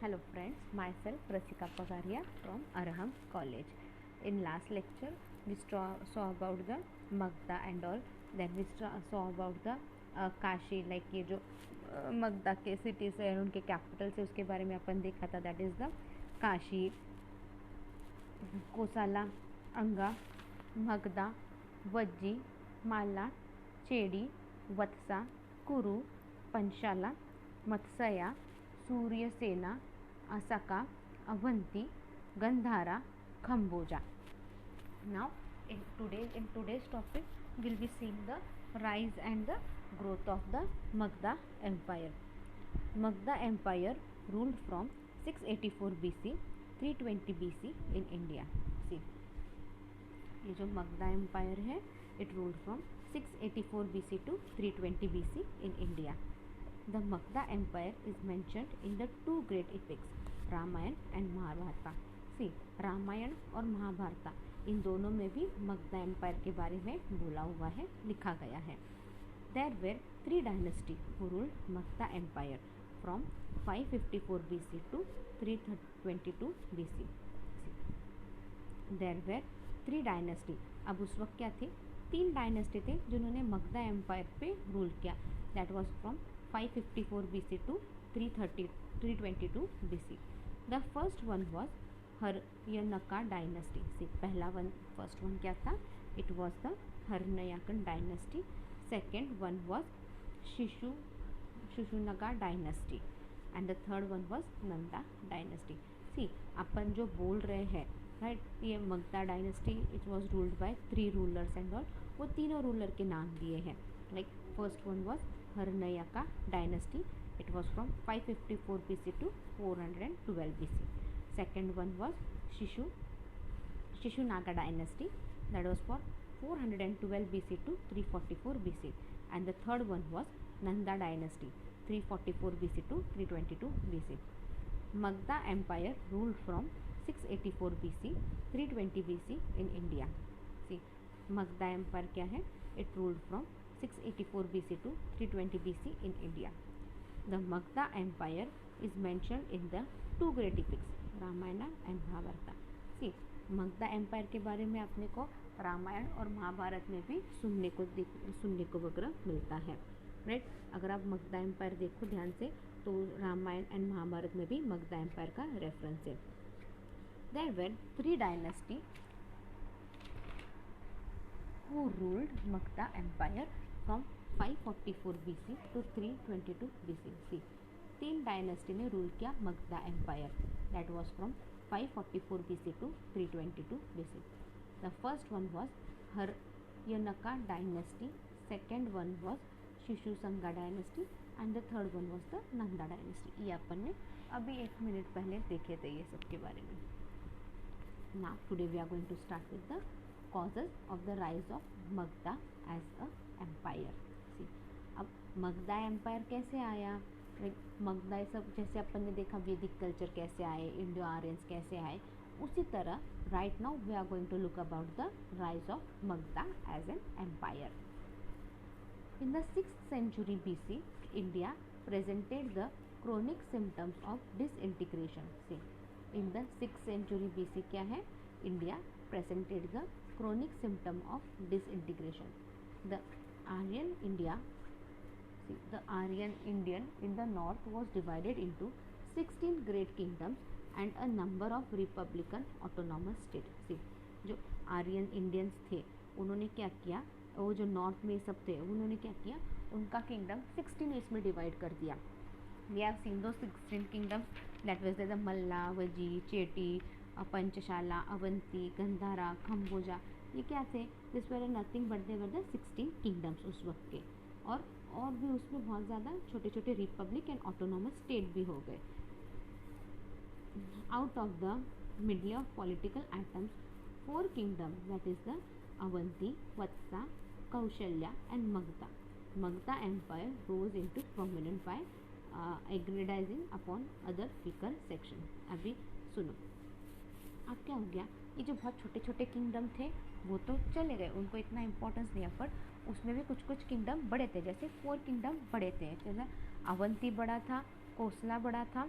Hello friends, myself Rasika Pagaria from Arham College. In last lecture, we saw about the Magda and all. Then we saw about the Kashi, like ये जो मगधा के cities है उनके capital से उसके बारे में अपन देखा था. दैट इज़ द काशी, कोसाला, अंगा, मगधा, वज्जी, माला, चेडी, वत्सा, कुरु, पंचाला, Matsya, सूर्यसेना, असका, Avanti, Gandhara, खम्बोजा. Now in today's topic we'll be seeing the rise and the growth of the Magda Empire. Magda Empire ruled from 684 BC 320 BC in India. See, ये जो Magda Empire है, it ruled from 684 BC to 320 BC in India. The Magda Empire is mentioned in the two great epics, Ramayan and Mahabharat. सी, रामायण और महाभारत इन दोनों में भी Magadha empire के बारे में बोला हुआ है, लिखा गया है. There were 3 dynasty who ruled Magadha empire from 554 BC to 322 BC. There were 3 dynasty. अब उस वक्त क्या थे? 3 डायनेस्टी थे जिन्होंने मगधा एम्पायर पे रूल किया. That was from 554 BC to 322 BC. The first one was Haryanka dynasty. See, first one क्या था? It was the Haryanka dynasty. Second one was Shishunaga dynasty and the third one was Nanda dynasty. See, अपन जो बोल रहे हैं, right, ये Magadha dynasty it was ruled by 3 rulers and all. वो तीनों रूलर के नाम दिए हैं. Like first one was Haryanka dynasty. It was from 554 BC to 412 BC. Second one was Shishunaga dynasty, that was for 412 BC to 344 BC, and the third one was Nanda dynasty, 344 BC to 322 BC. Magda Empire ruled from 684 BC 320 BC in India. See, Magda Empire क्या है? It ruled from 684 BC to 320 BC in India. The Magda Empire is mentioned in the two great epics, Ramayana and Mahabharata. See, Magadha empire के बारे में अपने को रामायण और महाभारत में भी सुनने को वगैरह मिलता है, राइट. अगर आप मगधा एम्पायर देखो ध्यान से तो रामायण एंड महाभारत में भी मगधा एम्पायर का रेफरेंस है. There were 3 dynasty who ruled Magadha empire from 544 BC to 322 BC. See, 3 dynasty ने रूल किया Magadha empire. That was from 544 BC to 322 BC. The first one was Haryanka dynasty, second one was Shishunaga dynasty and the third one was the Nanda dynasty. ये अपन ने अभी 1 minute पहले देखे थे ये सब के बारे में. Now today we are going to start with the causes of the rise of Magadha as a empire. See, अब मगधा एम्पायर कैसे आया? मगधा सब जैसे अपन ने देखा वैदिक कल्चर कैसे आए, इंडो आर्यंस कैसे आए, उसी तरह right now we are going to look about the rise of Magadha as an empire. In the 6th century BC, India presented the chronic symptoms of disintegration. See, in the 6th century BC क्या है? India presented the chronic symptom of disintegration. The Aryan India See, the Aryan Indian in the north was divided into 16 great kingdoms and a number of republican autonomous states. See, जो Aryan Indians थे उन्होंने क्या किया? वो जो north में सब थे उन्होंने क्या किया? उनका किंगडम 16 इसमें डिवाइड कर दिया. We have seen those 16 kingdoms, that was the मल्ला, वजी, चेटी, पंचशाला, अवंती, गंधारा, खम्बोजा. ये क्या थे? This were nothing but they were the 16 kingdoms उस वक्त के. और भी उसमें बहुत ज़्यादा छोटे छोटे रिपब्लिक एंड ऑटोनॉमस स्टेट भी हो गए. Out of the middle of political atoms 4 kingdom, that is the Avanti, Vatsa, Kaushalya and Magadha. Magadha empire rose into prominent by aggrandising upon other weaker section. अभी सुनो, अब क्या हो गया? ये जो बहुत छोटे छोटे किंगडम थे वो तो चले गए, उनको इतना इम्पोर्टेंस दिया, पर उसमें भी कुछ कुछ किंगडम बड़े थे. जैसे 4 किंगडम बड़े थे, जैसे अवंती बड़ा था, कोसला बड़ा था,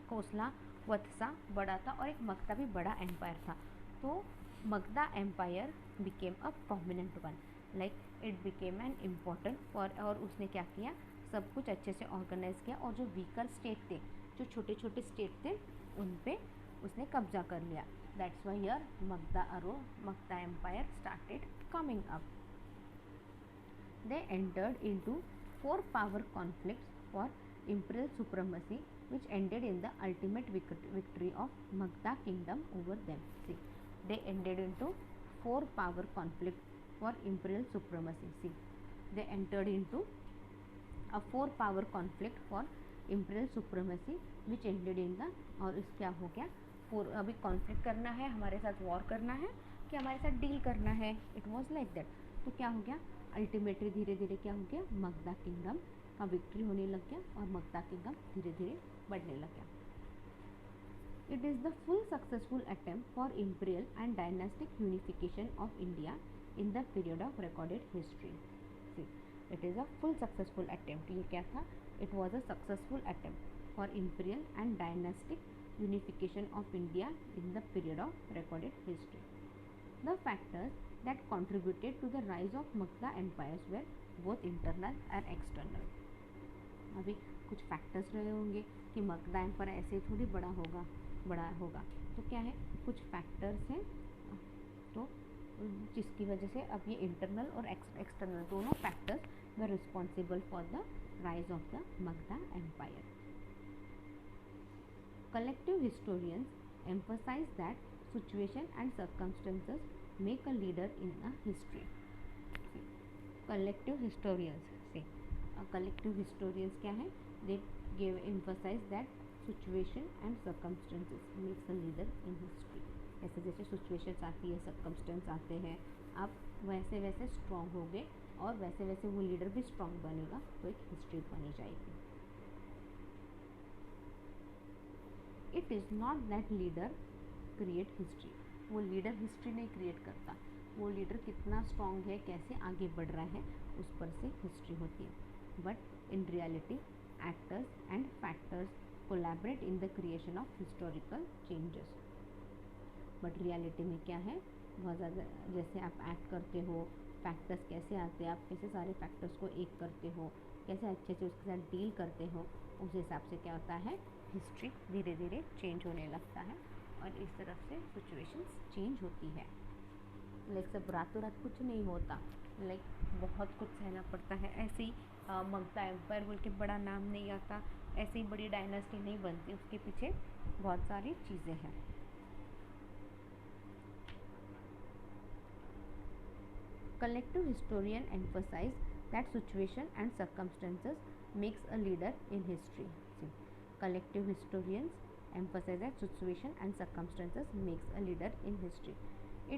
कोसला वत्सा बड़ा था और एक मगधा भी बड़ा एम्पायर था। तो Magadha empire became a prominent one, like it became an important for, और उसने क्या किया, सब कुछ अच्छे से ऑर्गेनाइज किया और जो वीकर स्टेट थे, जो छोटे छोटे स्टेट थे, उन पे उसने कब्जा कर लिया। That's why here Magadha empire started coming up. They entered into 4-power conflicts for imperial supremacy, which ended in the ultimate victory of Magda kingdom over them. See, they ended into 4-power conflict for imperial supremacy. See, they entered into a 4-power conflict for imperial supremacy, which ended in the, और इस क्या हो गया, अभी conflict करना है, हमारे साथ वॉर करना है कि हमारे साथ डील करना है, इट वॉज लाइक दैट। तो क्या हो गया, अल्टीमेटली धीरे धीरे क्या हो गया, मगधा किंगडम का विक्ट्री होने लग गया और मगधा किंगडम धीरे धीरे बढ़ने लग गया। It is the full successful attempt for imperial and dynastic unification of India in the period of recorded history. It is a full successful attempt, ये क्या था, it was a successful attempt for imperial and dynastic unification of India in the period of recorded history. The factors that contributed to the rise of Magda empires were both internal and external. अभी कुछ factors रहे होंगे कि Magadha empire ऐसे थोड़ी बड़ा होगा, तो क्या है, कुछ फैक्टर्स हैं, तो जिसकी वजह से अब ये इंटरनल और एक्सटर्नल दोनों factors were responsible for the rise of the Magadha empire. Collective historians emphasize that situation and circumstances make a leader in a history. Collective historians say, collective historians क्या है, they give emphasize that situation and circumstances makes a leader in history. ऐसे जैसे situations आती है, circumstances आते हैं, आप वैसे वैसे strong होगे और वैसे वैसे वो leader भी strong बनेगा, तो एक history बनी जाएगी। It is not that leader create history, वो लीडर हिस्ट्री नहीं क्रिएट करता, वो लीडर कितना स्ट्रॉन्ग है, कैसे आगे बढ़ रहा है, उस पर से हिस्ट्री होती है। But in reality actors and factors collaborate in the creation of historical changes. But reality में क्या है, बहुत ज़्यादा जैसे आप एक्ट करते हो, फैक्टर्स कैसे आते हैं, आप कैसे सारे फैक्टर्स को एक करते हो, कैसे अच्छे से उसके साथ डील करते हो, उस हिसाब से क्या होता है, हिस्ट्री धीरे धीरे चेंज होने लगता है और इस तरफ से सिचुएशंस चेंज होती है। लाइक सब रातों रात कुछ नहीं होता, लाइक बहुत कुछ सहना पड़ता है। ऐसे ही मगधा एम्पायर बोल के बड़ा नाम नहीं आता, ऐसे ही बड़ी डायनेस्टी नहीं बनती, उसके पीछे बहुत सारी चीज़ें हैं। Collective historian emphasize that situation and circumstances makes a leader in history. See, collective historians emphasize that situation and circumstances makes a leader in history.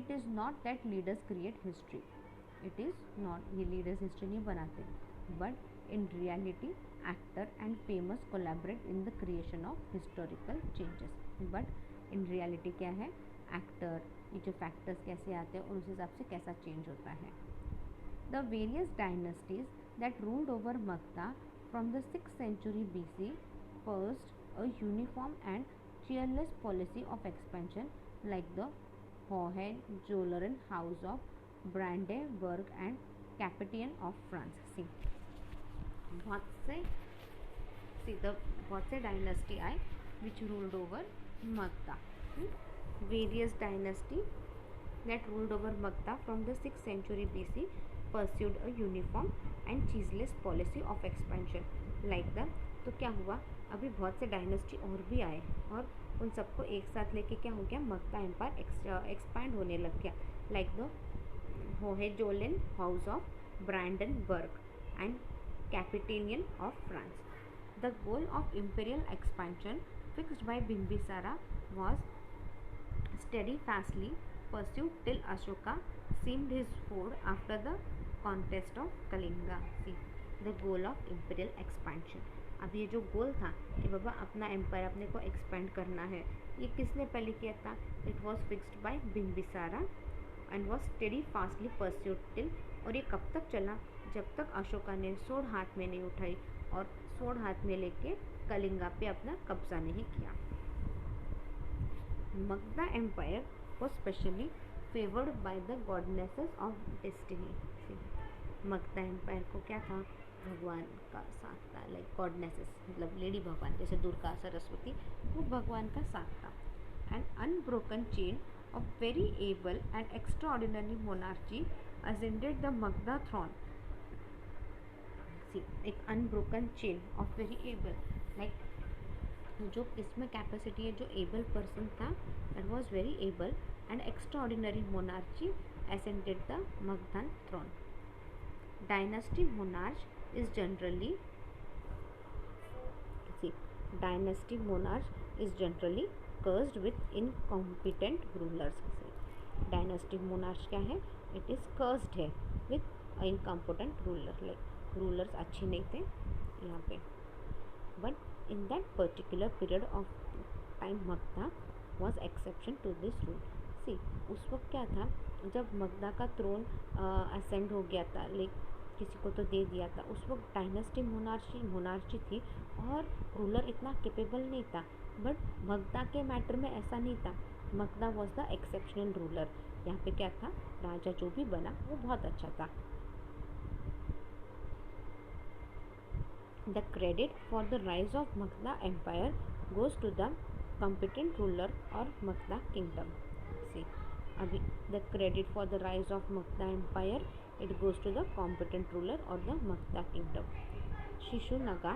It is not that leaders create history. It is not, ये leaders history नहीं बनाते, but in reality actor and famous collaborate in the creation of historical changes. But in reality क्या है, actor, ये जो factors कैसे आते हैं और उस हिसाब से कैसा चेंज होता है। The various dynasties that ruled over Magadha from the 6th century BC pursued a uniform and cheerless policy of expansion like the Hohenzollern House of Brandenburg and Capetian of France. बहुत से डायनेस्टी आए which ruled over Magda. Various dynasty that ruled over Magda from the 6th century BC pursued a uniform and cheerless policy of expansion like the, तो क्या हुआ, अभी बहुत से dynasty और भी आए और उन सबको एक साथ लेके क्या हो गया, मगधा एम्पायर एक्सपैंड होने लग गया, like the Hohenzollern house of Brandenburg and Capetian of France. The goal of imperial expansion fixed by Bimbisara was steadfastly pursued till Ashoka seemed his ford after the contest of Kalinga. See, the goal of imperial expansion. अब ये जो गोल था कि बाबा अपना empire अपने को expand करना है, ये किसने पहले किया था, it was fixed by Bimbisara and was steady fastly pursued till, और ये कब तक चला, जब तक अशोका ने सोड हाथ में नहीं उठाई और स्वॉर्ड हाथ में लेके कलिंगा पे अपना कब्जा नहीं किया। Magadha empire was specially favored by the goddesses of destiny। Magadha empire को क्या था, भगवान का साथ था, लाइक गॉडनेसेस मतलब लेडी भगवान, जैसे दुर्गा सरस्वती, वो भगवान का साथ था। An unbroken chain of very able and extraordinary monarchy ascended the Magadha throne. एक unbroken chain of very able, like जो इसमें कैपेसिटी है, जो एबल पर्सन था, that was very able and extraordinary monarchy ascended the Magadhan throne. Dynasty monarch is generally dynasty monarch is generally cursed with incompetent rulers. Dynasty monarch क्या है, it is cursed है with incompetent ruler, like rulers अच्छे नहीं थे यहाँ पे। But in that particular period of time Magधा was exception to this rule। See, उस वक्त क्या था, जब मगधा का थ्रोन असेंड हो गया था, लाइक किसी को तो दे दिया था, उस वक्त डायनेस्टी मोनार्ची थी और रूलर इतना कैपेबल नहीं था। बट मगधा के मैटर में ऐसा नहीं था, Magadha was the exceptional ruler. यहाँ पे क्या था, राजा जो भी बना वो बहुत अच्छा था। The credit for the rise of Magधा Empire goes to the competent ruler or Magधा Kingdom। See, अभी the credit for the rise of Magधा Empire it goes to the competent ruler or the Magधा Kingdom। Shishunaga,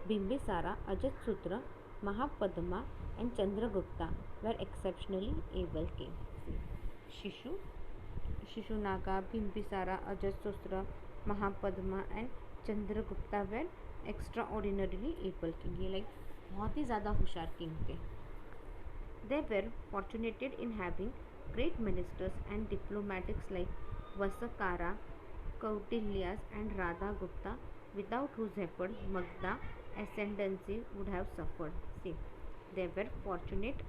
Bimbisara, Ajatsutra, Mahapadma and Chandragupta were exceptionally able kings। Shishunaga, Bimbisara, Ajatsutra, Mahapadma and Chandragupta were extraordinarily able king, ये like बहुत ही ज़्यादा होशियार king थे। They were fortunated in having great ministers and diplomatics like Vassakara, Kautilya's and Radha Gupta, without whose effort Magadha ascendancy would have suffered. See, they were fortunate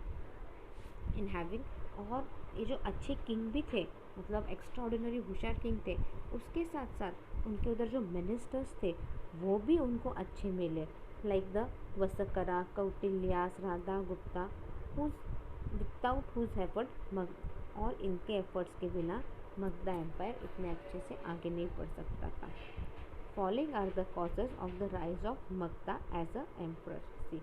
in having, और ये जो अच्छे किंग भी थे, मतलब एक्स्ट्रा ऑर्डिनरी होशियार किंग थे, उसके साथ साथ उनके उधर जो मिनिस्टर्स थे वो भी उनको अच्छे मिले, like the Vassakara, Kautilya's, Radha Gupta, without whose effort और इनके एफर्ट्स के बिना मगधा एम्पायर इतने अच्छे से आगे नहीं बढ़ सकता था। Following are the causes of the rise of Magadha as a emperor. See,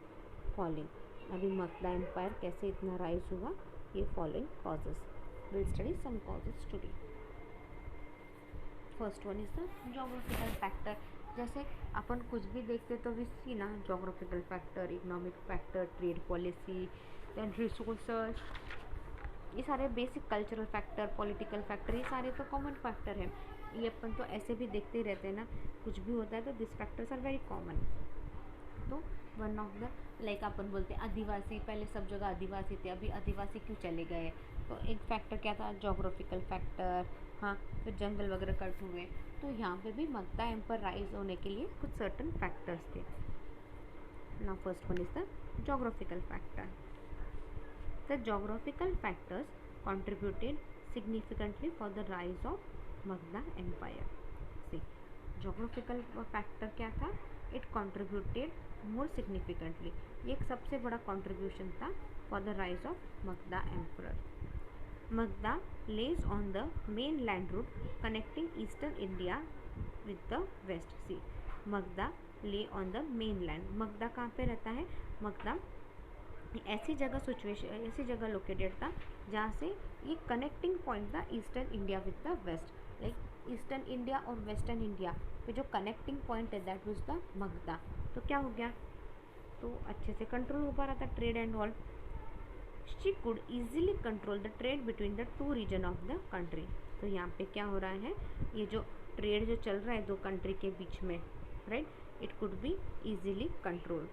following, अभी मगधा एम्पायर कैसे इतना राइज हुआ, ये following causes, will study some causes today. First one is the geographical factor. जैसे अपन कुछ भी देखते तो वी सी ना, geographical factor, economic factor, trade policy, then resources, ये सारे basic cultural factor, political factor, ये सारे तो कॉमन फैक्टर है। ये अपन तो ऐसे भी देखते ही रहते हैं ना, कुछ भी होता है तो this factors are very common. तो वन ऑफ द, लाइक अपन बोलते हैं आदिवासी, पहले सब जगह आदिवासी थे, अभी आदिवासी क्यों चले गए, तो एक फैक्टर क्या था, जोग्राफिकल फैक्टर। हाँ, फिर जंगल वगैरह कट हुए, तो यहाँ पे भी मगधा एम्पायर राइज होने के लिए कुछ सर्टन फैक्टर्स थे। Now first one is the geographical factor. The geographical factors contributed significantly for the rise of Magधा Empire। See, geographical factor क्या था, इट कॉन्ट्रीब्यूटेड मोर सिग्निफिकेंटली, ये एक सबसे बड़ा कॉन्ट्रीब्यूशन था for the rise of Magadha emperor. Magadha lays on the mainland route connecting eastern India with the west। See, Magadha lay on the mainland, Magadha कहाँ पे रहता है, मगधा ऐसी जगह लोकेटेड था जहाँ से ये कनेक्टिंग पॉइंट था eastern India with the west, like eastern India और वेस्टर्न इंडिया पे जो कनेक्टिंग पॉइंट है दैट वाज द मगधा। तो क्या हो गया, तो अच्छे से कंट्रोल हो पा रहा था trade and all. She could easily control the trade between the two region of the country. तो यहाँ पे क्या हो रहा है, ये जो ट्रेड जो चल रहा है दो कंट्री के बीच में, right, it could be easily control.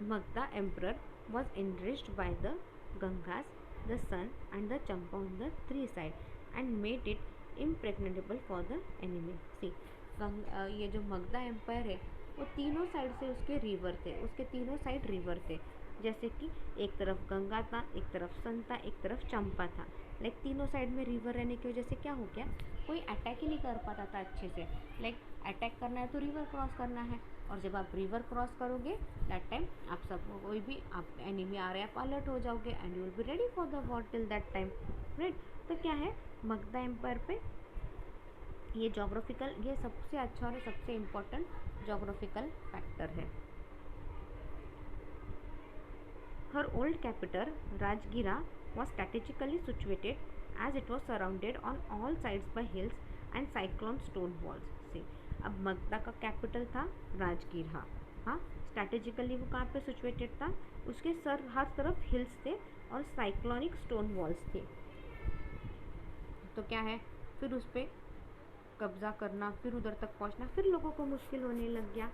Magधा emperor was enriched by the Gangas, the Sun and the Champa on the three sides and made it impregnable for the enemy। See, ये जो मगधा एम्पायर है वो तीनों side से उसके river थे, उसके तीनों साइड रिवर थे, जैसे कि एक तरफ गंगा था, एक तरफ सन था, एक तरफ चंपा था, लाइक तीनों साइड में रिवर रहने की वजह से क्या हो गया, कोई अटैक ही नहीं कर पाता था अच्छे से। लाइक अटैक करना है तो रिवर क्रॉस करना है, और जब आप रिवर क्रॉस करोगे दैट टाइम आप सब कोई भी आप एनिमी आ रहे हैं आप अलर्ट हो जाओगे and you will be ready for the war till that time, right. तो क्या है, मगधा एम्पायर पे ये जोग्राफिकल, ये सबसे अच्छा और सबसे इम्पोर्टेंट जोग्राफिकल फैक्टर है। Her old capital, Rajgira, was strategically situated as it was surrounded on all sides by hills and cyclone stone walls. See, अब मगधा का कैपिटल था राजगीरा, हाँ, स्ट्रैटेजिकली वो कहाँ पे सिचुएटेड था, उसके हर तरफ हिल्स थे और साइक्लोनिक स्टोन वॉल्स थे। तो क्या है, फिर उस पर कब्जा करना, फिर उधर तक पहुँचना, फिर लोगों को मुश्किल होने लग गया।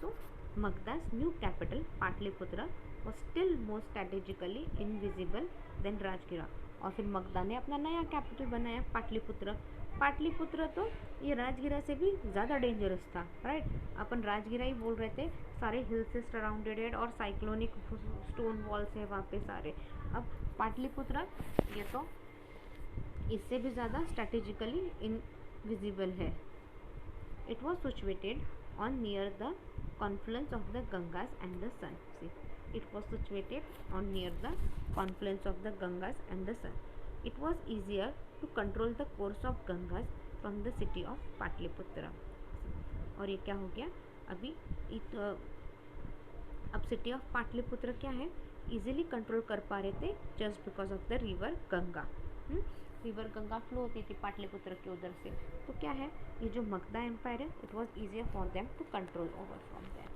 सो Magda's new capital, Patliputra, was still more strategically invisible than Rajgira. और फिर मगधा ने अपना नया कैपिटल बनाया पाटलिपुत्र। पाटलिपुत्र तो ये राजगिरा से भी ज़्यादा डेंजरस था, राइट। अपन राजगिरा ही बोल रहे थे, सारे हिल से सराउंडेड है और साइक्लोनिक स्टोन वॉल्स है वहाँ पे सारे। अब पाटलिपुत्र ये तो इससे भी ज़्यादा स्ट्रेटेजिकली इनविजिबल है। It was situated on near the confluence of the Gangas and the Sun. See, it was situated on near the confluence of the Gangas and the Sun. It was easier to control the course of Gangas from the city of Patliputra. और ये क्या हो गया, अभी अब city of Pataliputra क्या है, easily control कर पा रहे थे just because of the river Ganga. River Ganga flow होती थी पाटलिपुत्र के उधर से। तो क्या है, ये जो मगधा एम्पायर है it was easier for them to control over from them.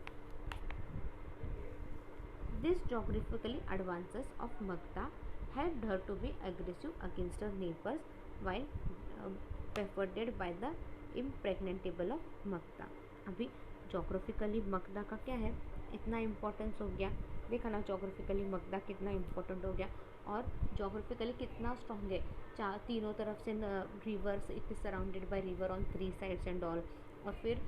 This geographically advances of Magadha helped her to be aggressive against her neighbors while pervaded by the impregnable of Magadha. अभी जोग्राफिकली मगधा का क्या है, इतना इम्पोर्टेंस हो गया, देखा ना जोग्राफिकली मगधा कितना इम्पोर्टेंट हो गया और जोग्राफिकली कितना स्ट्रॉन्ग है। तीनों तरफ से reverse, it is surrounded by river on 3 sides and all. और फिर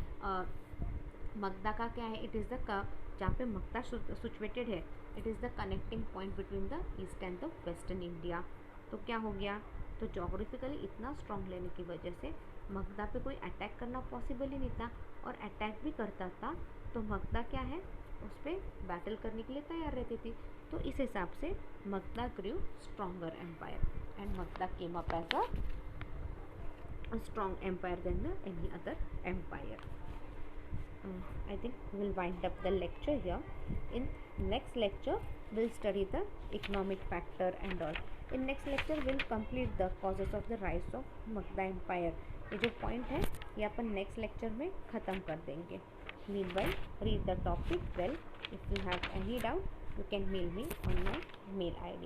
मगधा का क्या है, इट इज़ द जहाँ पे मगधा सिचुएटेड है it is the connecting point between the east and the western India. तो क्या हो गया, तो जोग्राफिकली इतना स्ट्रॉन्ग लेने की वजह से मगधा पे कोई अटैक करना पॉसिबल ही नहीं था, और अटैक भी करता था तो मगधा क्या है उस पर बैटल करने के लिए तैयार रहती थी। तो इस हिसाब से Magadha grew stronger empire and Magadha came up as a strong empire than any other empire. I think we'll wind up the lecture here. In next lecture we'll study the economic factor and all. In next lecture we'll complete the causes of the rise of Magda empire. ये जो point है ये अपन next lecture में ख़त्म कर देंगे। Meanwhile read the topic well. If you have any doubt you can mail me on my mail ID.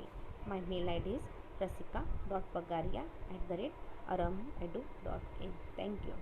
My mail ID is rasika.pagaria@aramedu.in. Thank you.